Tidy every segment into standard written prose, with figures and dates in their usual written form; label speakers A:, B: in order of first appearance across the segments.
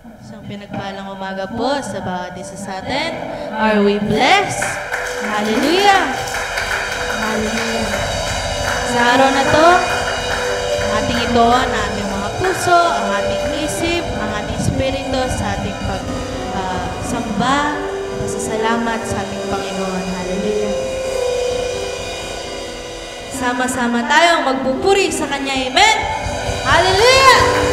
A: Isang pinagpalang umaga po sa bawat isa sa atin. Are we blessed? Hallelujah! Hallelujah! Sa araw na to, ating ito ang ating mga puso, ang ating isip, ang ating espiritu sa ating pagsamba, pasasalamat sa ating Panginoon. Hallelujah! Sama-sama tayong magpupuri sa Kanya. Amen! Hallelujah!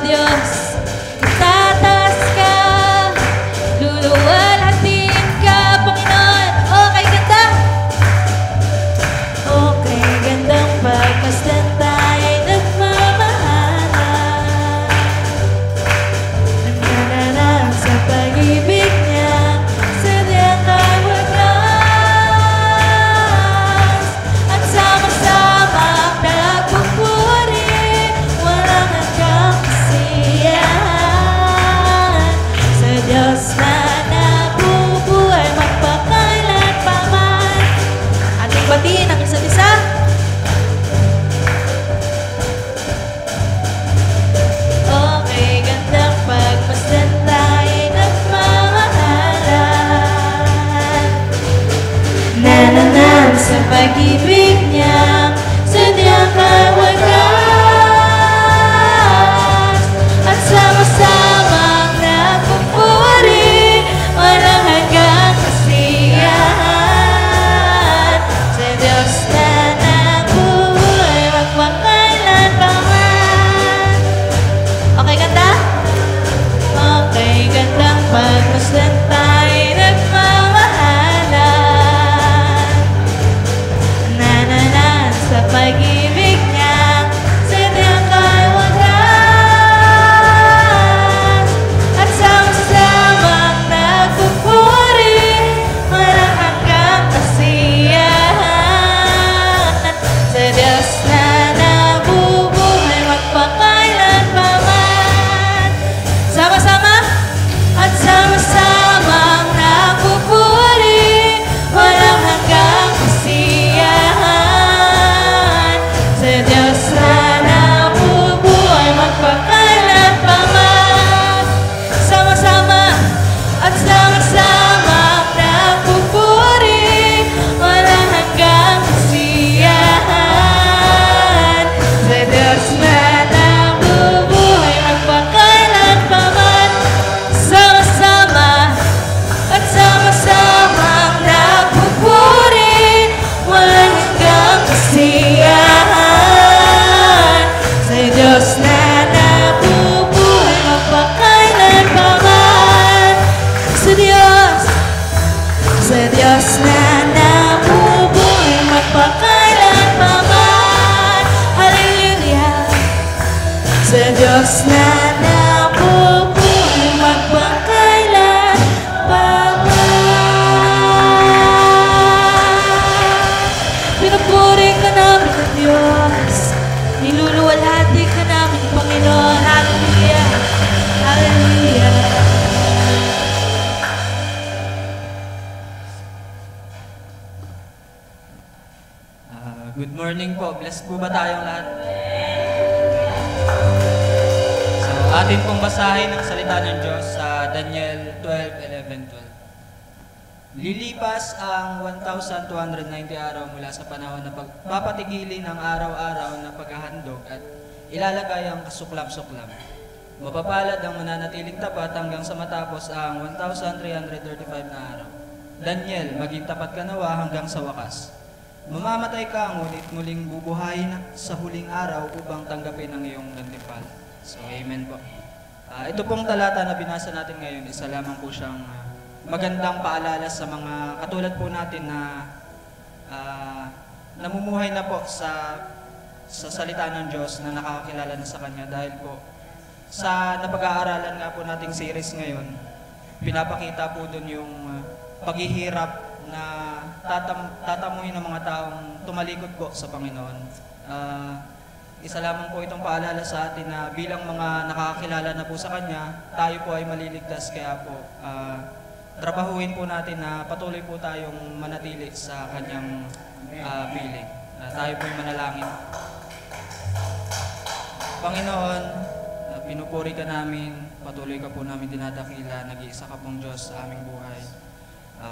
A: Diyos, itataas ka, luluwalhatin ka, Panginoon. Okay, ganda. Okay, gandang pagmasdan tayo'y nagmamahalan. Nananang sa pag-ibig niya, sadyang kay wagas. At sama-sama nagpupuri, walang hanggang sa Diyos na nabubuhay magpakailanman. Ating batiin ang isa't isa. Okay, gandang pagmasdan tayo'y nagmamahalan. Nananam sa pag-ibig niya, sadyang kay wagas. At sama-samang nagpupuri, walang hanggang kasiyahan. Sa Diyos na nabubuhay magpakailanman. Okay, ganda? Okay, gandang pagmasdan tayo'y nagmamahalan. Nananan sa pag-ibig niya, sadyang kay wagas. At sama-samang nagpupuri, walang hanggang kasiyahan. Sa Diyos na nabubuhay magpakailanman. Sama-sama at sama-samang nagpupuri, walang hanggang kasiyahan. Sa Diyos na nabubuhay magpakailanman. Sama-sama at sama-samang nagpupuri, walang hanggang kasiyahan. Sa Diyos na nabubuhay magpakailanman. Sama-sama at sama-samang nagpupuri, walang hanggang kasiyahan. Sa Diyos na nabubuhay magpakailanman. Sa Diyos na nabubuhay magpakailanman. Hallelujah! Sa Diyos na nabubuhay magpakailanman. Pinupuri ka namin ng Diyos. Niluluwalhati ka namin, Panginoon. Hallelujah! Hallelujah!
B: Good morning po. Blessed po ba tayong lahat? So, atin pong basahin ang salita ng Diyos sa Daniel 12:11-12. Lilipas ang 1,290 araw mula sa panahon na pagpapatigilin ng araw-araw na paghahandog at ilalagay ang kasuklam-suklam. Mapapalad ang mananatiling tapat hanggang sa matapos ang 1,335 na araw. Daniel, maging tapat ka nawa hanggang sa wakas. Mamamatay ka, ngunit muling bubuhayin sa huling araw upang tanggapin ang iyong gantimpala. So, amen po. Ito pong talata na binasa natin ngayon, isa lamang po siyang magandang paalala sa mga katulad po natin na namumuhay na po sa salita ng Diyos na nakakakilala na sa Kanya. Dahil po, sa napag-aaralan nga po nating series ngayon, pinapakita po dun yung paghihirap na tatamuhin ng mga taong tumalikod po sa Panginoon. isa lamang po itong paalala sa atin na bilang mga nakakakilala na po sa Kanya, tayo po ay maliligtas. Kaya po, trabahuin po natin na patuloy po tayong manatili sa Kanyang piling. Tayo po ay manalangin. Panginoon, pinupuri ka namin, patuloy ka po namin dinadakila, nag-iisa ka pong Diyos sa aming buhay.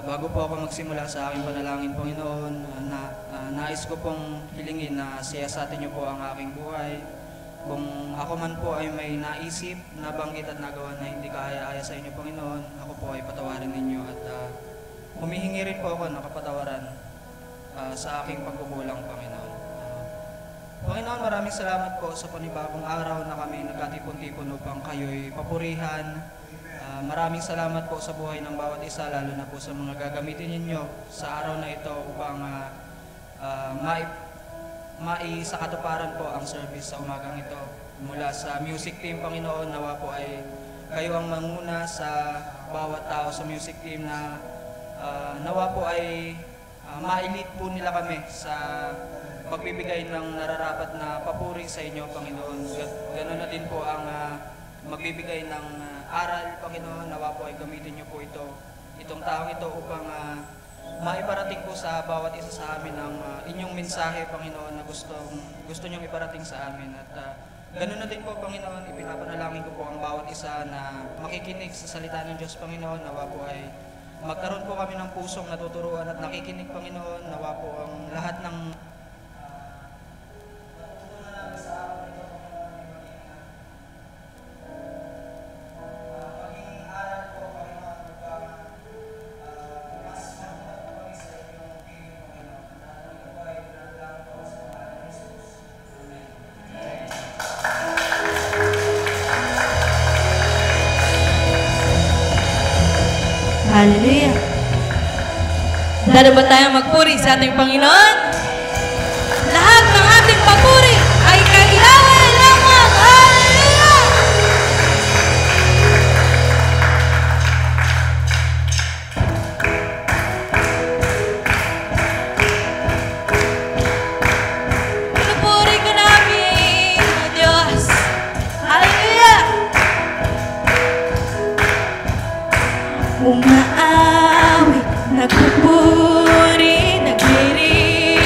B: Bago po ako magsimula sa aking panalangin, Panginoon, nais ko pong hilingin na siyasatin niyo po ang aking buhay. Kung ako man po ay may naisip, nabanggit at nagawa na hindi kaaya-aya sa inyo, Panginoon, ako po ay patawarin ninyo at humihingi rin po ako ng kapatawaran sa aking pagkukulang, Panginoon. Panginoon, maraming salamat po sa panibagong araw na kami nagkatipon-tipon upang kayo'y papurihan. Maraming salamat po sa buhay ng bawat isa, lalo na po sa mga gagamitin ninyo sa araw na ito upang maisakatuparan po ang service sa umagang ito. Mula sa music team, Panginoon, nawa po ay kayo ang manguna sa bawat tao sa music team na nawa po ay ma-elite po nila kami sa pagbibigay ng nararapat na papuri sa inyo, Panginoon. Ganoon na din po ang magbibigay ng aral, Panginoon. Nawa po ay gamitin niyo po itong taong ito upang maiparating po sa bawat isa sa amin ang inyong mensahe, Panginoon, na gusto niyong iparating sa amin. At ganoon na din po, Panginoon, ipinapanalangin ko po ang bawat isa na makikinig sa salita ng Diyos, Panginoon. Nawa po ay magkaroon po kami ng pusong natuturuan at nakikinig, Panginoon. Nawa po ang lahat ng
A: Hallelujah. Dado ba tayo magpuri sa ating Panginoon? Lahat ng ating papuri ay kailangan lamang. Hallelujah! Pinupuri ka namin, O Diyos. Hallelujah! Umaawit, nagpupuri, naglirip.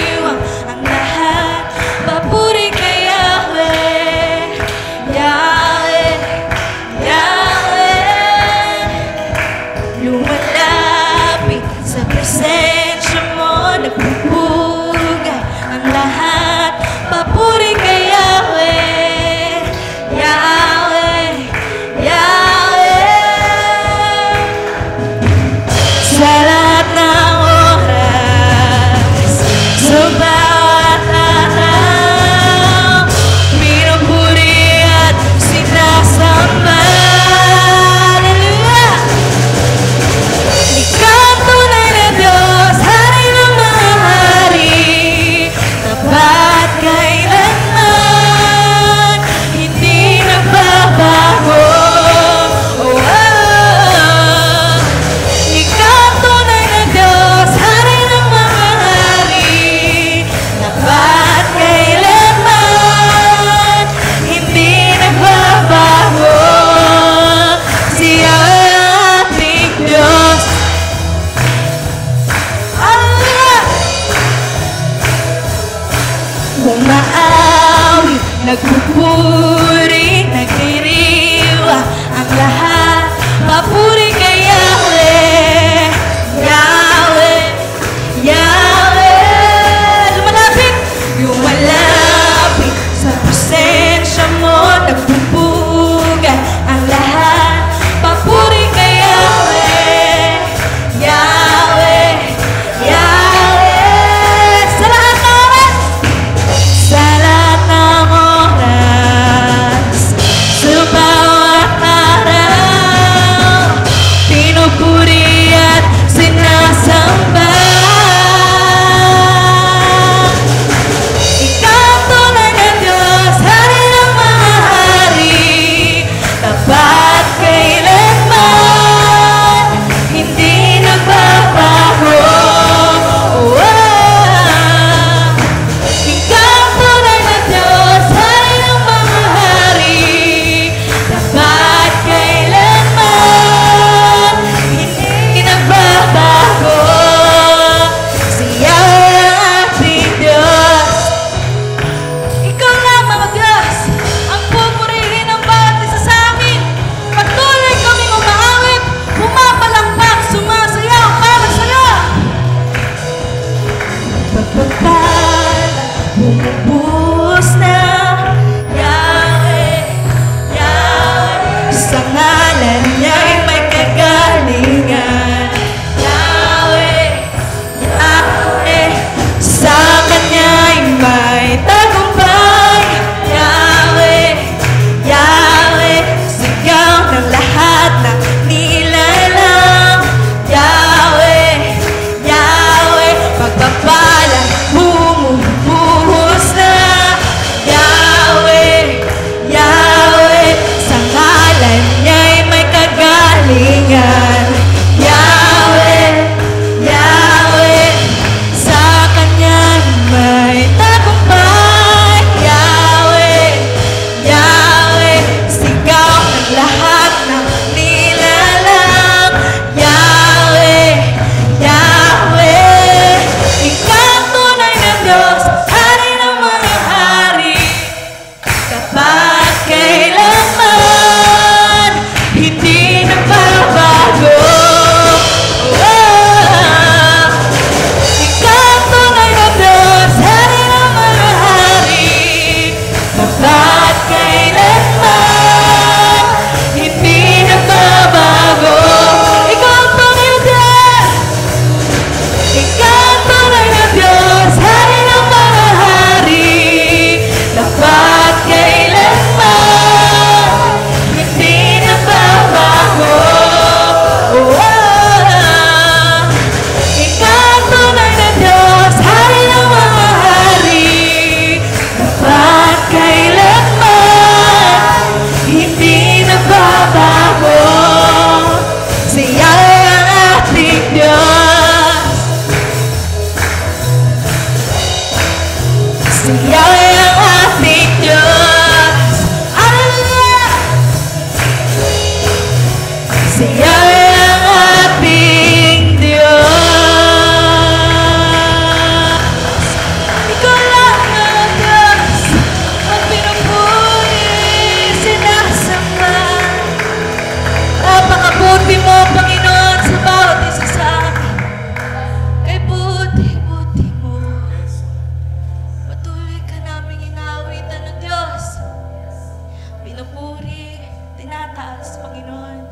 C: pinupuri, tinataas, Panginoon,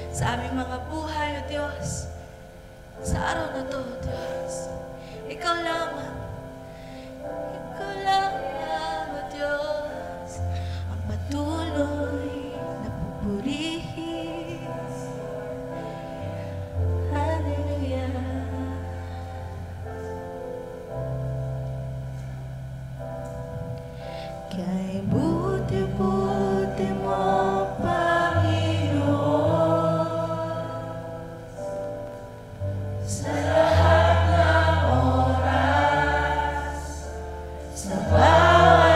C: sa aming mga buhay, O Diyos. Sa araw na to, O Diyos, Ikaw lamang, O Diyos, ang patuloy na pupurihin. Hallelujah. Kay buti-buti mo, Panginoon, sa lahat ng oras, sa bawat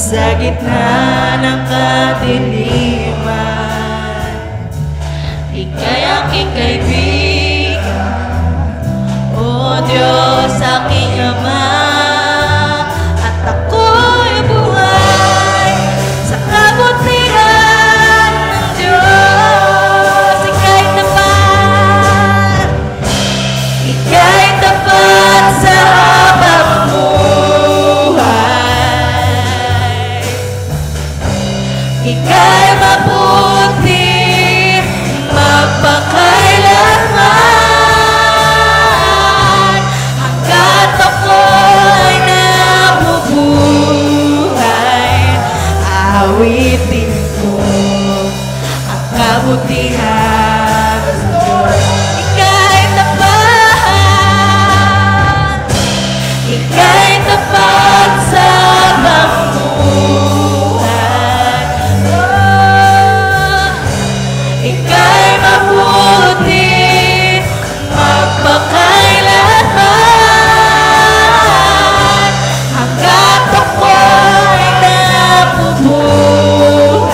C: sa gitna ng kadiliman. Ika'y aking kaibigan, O Diyos aking Ama, at ako'y buhay sa kabutihan ng Diyos. Ika'y tapat, ika'y tapat sa habang buhay. Ika'y mabuti magpakailanman, hanggat ako'y nabubuhay. Awitin ko ang kabutihan ng Diyos. Ika'y tapat, ika'y tapat sa habang buhay. Oh, ika'y mabuti magpakailanman, hanggat ako'y nabubuhay.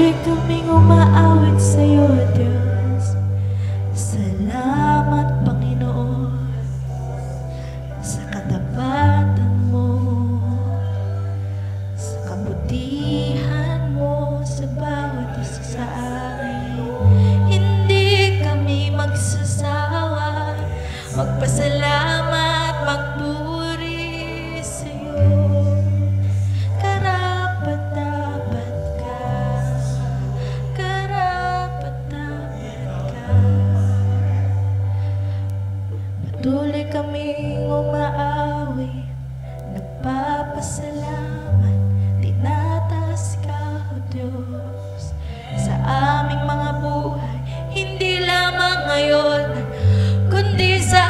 C: Patuloy kaming umaawit sa'yo, Diyos. Salamat, Panginoon, sa katapatan mo, sa kabutihan mo sa bawat isa sa amin. Hindi kami magsasawa magpasalamat, magpuri sa'yo. Karapat-dapat ka, karapat-dapat ka. Patuloy kaming umaawi, nagpapasalamat, tinataas ka, O Diyos, sa aming mga buhay. Hindi lamang ngayon, kundi sa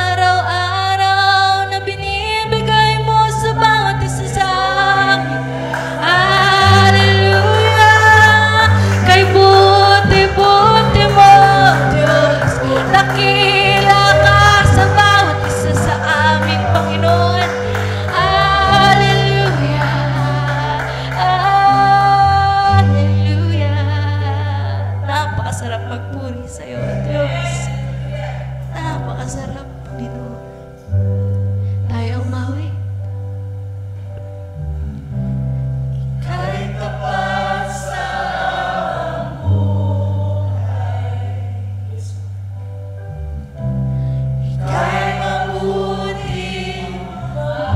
C: araw-araw na binibigay mo sa bawat isa sa amin. Hallelujah! Kay buti-buti mo, Diyos, dakila ka sa bawat isa sa amin, Panginoon. Hallelujah! Hallelujah! Napakasarap magpuri sa'yo, Diyos. Napakasarap, Panginoon. Tayo umawi. Ika'y tapat sa buhay. Ika'y mabuti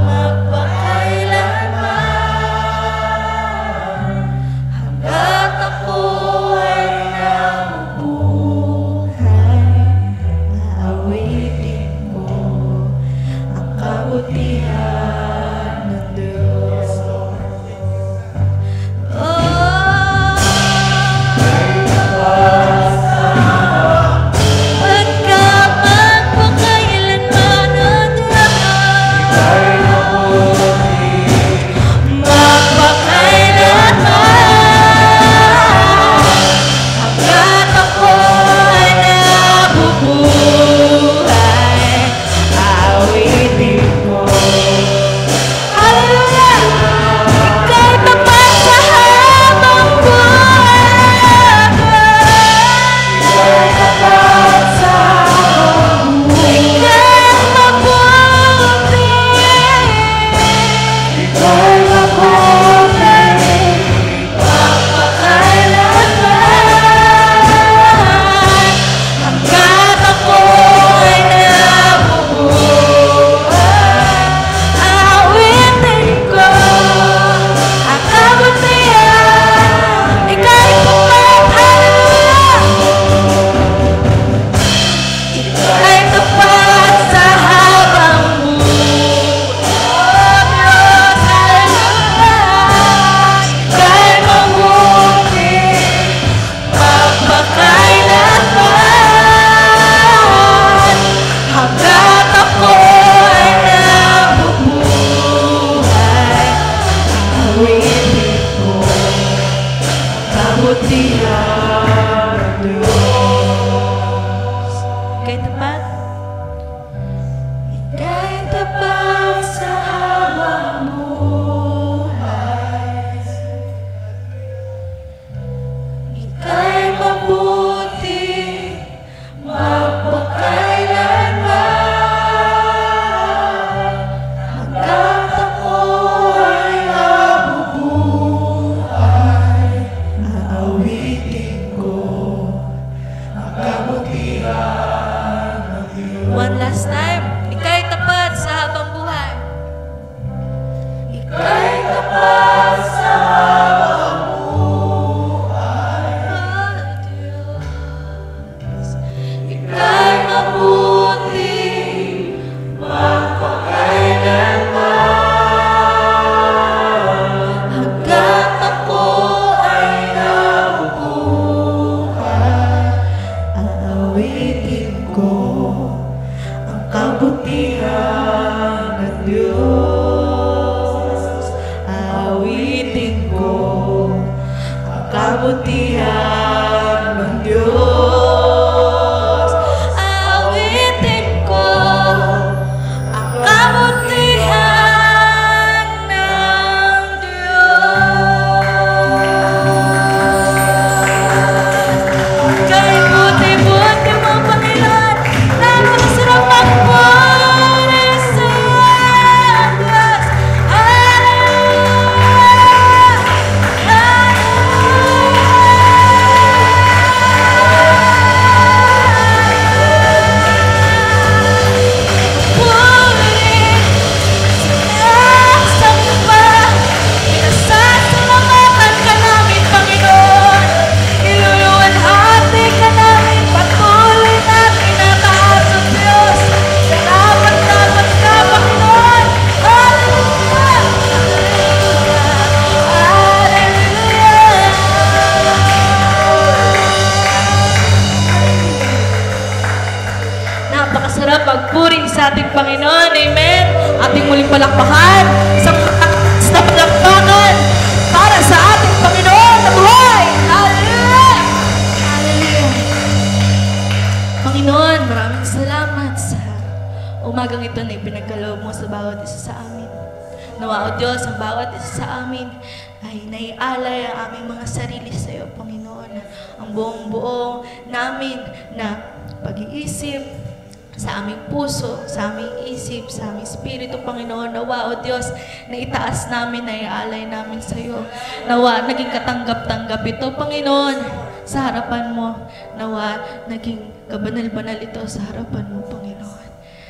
C: magpakailanman. Hanggat ako ay nabubuhay, aawitin ko ang kabutihan ng Diyos. Pagkat magpakailanman, O Diyos, magpakailanman. Hanggat ako ay nabubuhay, aawitin ko. Hallelujah! Ika'y tapat sa habang buhay. Ika'y tapat sa habang buhay. Ika'y mabuti. Ika'y mabuti. Magpakailanman. Hanggat ako ay nabubuhay, aawitin ko ang kabutihan. Ika'y tapat, hallelujah! Ika'y tapat sa habang buhay, Diyos, hallelujah! Ika'y mabuti, magpakailanman. Hanggat ako ay nabubuhay, aawitin ko ang kabutihan ng Diyos. Ika'y tapat? Ika'y tapat sa habang buhay. Ika'y mabuti magpakailanman. Hanggat ako ay nabubuhay, aawitin ko ang kabutihan ng Diyos. One last time. Ika'y tapat sa habang buhay. Ika'y tapat sa habang buhay, O Diyos. Ika'y mabuti magpakailanman. Hanggat ako ay nabubuhay, aawitin ko ang kabutihan magpuri sa ating Panginoon. Amen. Ating muling palakpakan sa palakpakan para sa ating Panginoon na buhay. Hallelujah! Hallelujah! Panginoon, maraming salamat sa umagang ito na ipinagkaloob mo sa bawat isa sa amin. Nawa, O Diyos, ang bawat isa sa amin ay naialay ang aming mga sarili sa iyo, Panginoon. Ang buong-buo namin na pag-iisip, sa aming puso, sa aming isip, sa aming espiritu, Panginoon. Nawa, O Diyos, na itaas namin, na ialay namin sa iyo. Nawa, naging katanggap-tanggap ito, Panginoon, sa harapan mo. Nawa, naging kabanal-banal ito sa harapan mo, Panginoon.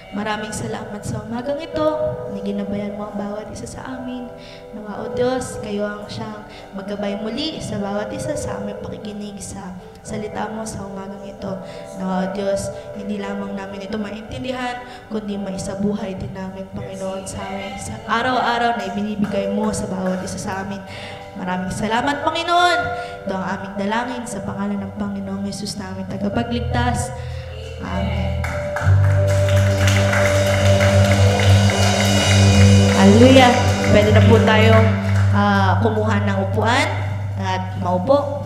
C: Maraming salamat sa umagang ito na ginabayan mo ang bawat isa sa amin. Nawa, O Diyos, kayo ang siyang maggabay muli sa bawat isa sa aming pakikinig sa salita mo sa umagang ito. Nawa, O Diyos, hindi lamang namin ito maintindihan, kundi maisabuhay din namin, Panginoon, sa amin sa araw-araw na ibinibigay mo sa bawat isa sa amin. Maraming salamat, Panginoon. Ito ang aming dalangin sa pangalan ng Panginoong Yesus namin tagapagligtas. Amen. Hallelujah! Pwede na po tayong kumuha ng upuan at maupo.